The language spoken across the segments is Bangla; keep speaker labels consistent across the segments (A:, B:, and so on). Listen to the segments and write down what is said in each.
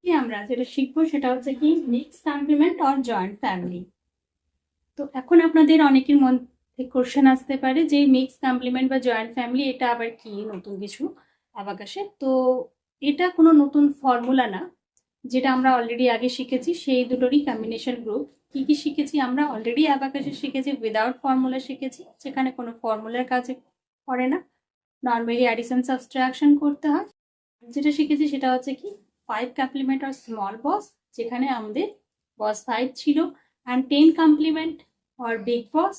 A: কি আমরা যেটা শিখবো সেটা হচ্ছে কি mix compliment or joint family. তো এখন আপনাদের অনেকের মধ্যে কোশ্চেন আসতে পারে যে মিক্স কমপ্লিমেন্ট বা জয়েন্ট ফ্যামিলি এটা আবার কি নতুন কিছু অ্যাবাকাসে। তো এটা কোনো নতুন ফর্মুলা না, যেটা আমরা অলরেডি আগে শিখেছি সেই দুটোরই কম্বিনেশন গ্রুপ। কি কি শিখেছি আমরা অলরেডি অ্যাবাকাসে শিখেছি, উইদাউট ফর্মুলা শিখেছি, যেখানে কোনো ফর্মুলার কাজে করে না, নর্মালি অ্যাডিশন সাবট্রাকশন করতে হয়। যেটা শিখেছি সেটা হচ্ছে কি 5 কমপ্লিমেন্ট আর স্মল বস, যেখানে আমাদের বস 5 ছিল, অ্যান্ড 10 কমপ্লিমেন্ট আর বিগ বস।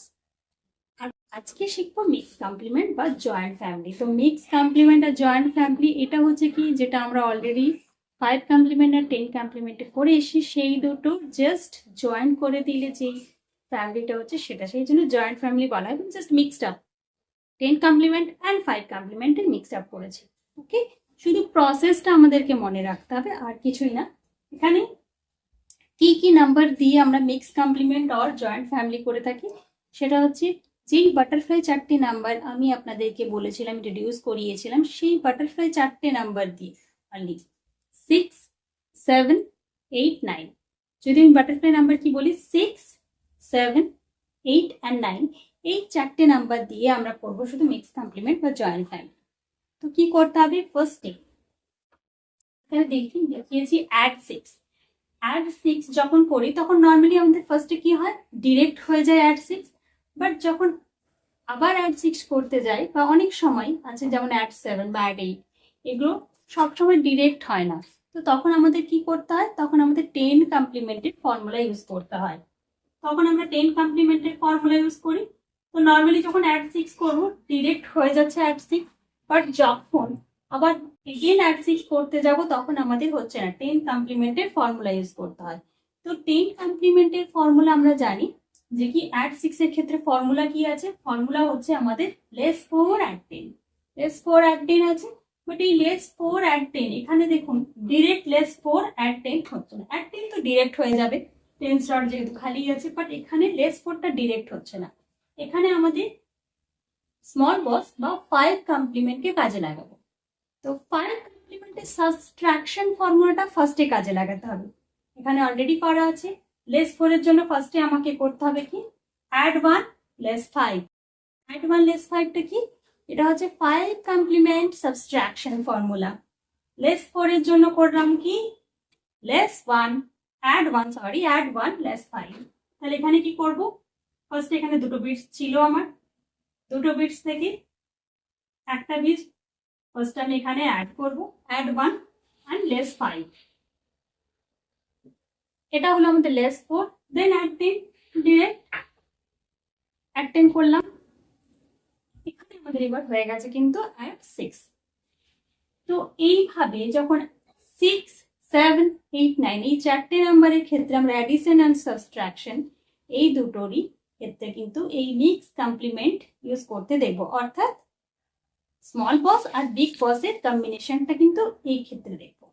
A: আর আজকে শিখবো মিক্স কমপ্লিমেন্ট বা জয়েন্ট ফ্যামিলি। তো মিক্স কমপ্লিমেন্ট আর জয়েন্ট ফ্যামিলি এটা হচ্ছে কি যেটা আমরা অলরেডি 5 কমপ্লিমেন্ট আর 10 কমপ্লিমেন্টে করে এসেছি, সেই দুটো জাস্ট জয়েন করে দিলে যেই ফ্যামিলিটা হচ্ছে সেটা, সেই জন্য জয়েন্ট ফ্যামিলি বলা হয়। Just mixed up 10 complement and 5 কমপ্লিমেন্টের মিক্সড আপ করেছি। ওকে, শুধু প্রসেসটা আমাদেরকে মনে রাখতে হবে, আর কিছুই না। এখানে কি কি নাম্বার দিয়ে আমরা mix compliment or joint family করে থাকি সেটা হচ্ছে যেই বাটারফ্লাই 4টে নাম্বার আমি আপনাদেরকে বলেছিলাম, রিডিউস করিয়েছিলাম, সেই বাটারফ্লাই 4টে নাম্বার দিয়ে অনলি 6, 7, 8, 9। যদি আমি বাটারফ্লাই নাম্বার কি বলি 6, 7, 8 অ্যান্ড 9, এই 4টে নাম্বার দিয়ে আমরা করবো শুধু মিক্স কমপ্লিমেন্ট বা জয়েন্ট ফ্যামিলি। তো কি করতে হবে ফার্স্টে, এখানে দেখিয়েছি অ্যাড 6 যখন করি তখন নর্মালি আমাদের ফার্স্টে কি হয় ডিরেক্ট হয়ে যায় অ্যাড 6। বাট যখন আবার অ্যাড 6 করতে যাই বা অনেক সময় আছে যেমন অ্যাড 7 বা অ্যাড 8, এগুলো সবসময় ডিরেক্ট হয় না। তো তখন আমাদের কি করতে হয়, তখন আমাদের 10 কমপ্লিমেন্টের ফর্মুলা ইউজ করতে হয়। তখন আমরা 10 কমপ্লিমেন্টের ফর্মুলা ইউজ করি। তো নর্মালি যখন অ্যাড 6 করবো ডিরেক্ট হয়ে যাচ্ছে অ্যাড 6, বাট যখন আবার এগেন অ্যাড 6 করতে যাব তখন আমাদের হচ্ছে না, 10 কমপ্লিমেন্টের ফর্মুলা ইউজ করতে হয়। তো 10 কমপ্লিমেন্টের ফর্মুলা আমরা জানি যে কি অ্যাড 6 এর ক্ষেত্রে ফর্মুলা কি আছে, ফর্মুলা হচ্ছে আমাদের লেস 4 অ্যাড 10, লেস 4 অ্যাড 10 আছে। বাট এই লেস 4 অ্যাড 10 এখানে দেখুন ডিরেক্ট লেস 4 অ্যাড 10 হচ্ছে না, অ্যাড 10 তো ডিরেক্ট হয়ে যাবে 10 স্টার যেহেতু খালি আছে, বাট এখানে লেস 4টা ডিরেক্ট হচ্ছে না। এখানে আমাদের স্মল বস বা 5 কমপ্লিমেন্টকে কাজে লাগাবো। তো 5 কমপ্লিমেন্টের সাবট্রাকশন ফর্মুলাটা ফার্স্টে কাজে লাগাতে হবে। এখানে অলরেডি করা আছে। লেস 4 এর জন্য ফার্স্টে আমাকে করতে হবে কি অ্যাড 1 লেস 5। অ্যাড 1 লেস 5টা কি, এটা হচ্ছে 5 কমপ্লিমেন্ট সাবট্রাকশন ফর্মুলা। লেস 4 এর জন্য করলাম কি লেস 1 অ্যাড 1 লেস 5। তাহলে এখানে কি করব, ফার্স্ট এখানে দুটো বিটস ছিল আমার, দুটো বিটস থেকে একটা বিট ফার্স্ট আমি এখানে অ্যাড করব, অ্যাড 1 অ্যান্ড লেস 5। এটা হলো আমাদের লেস 4। দেন অ্যাড 10 ডিরেক্ট অ্যাড 10 করলাম, এখানে আমাদের এবার হয়ে গেছে কিন্তু অ্যাড 6। তো এইভাবে যখন 6, 7, 8, 9 এই 4টে নাম্বারের ক্ষেত্রে আমরা অ্যাডিশন অ্যান্ড সাবট্রাকশন এই দুটোরই ক্ষেত্রে কিন্তু এই মিক্স কমপ্লিমেন্ট ইউজ করতে দেখবো, অর্থাৎ স্মল বস আর বিগ বসের কম্বিনেশনটা কিন্তু এই ক্ষেত্রে দেখবো।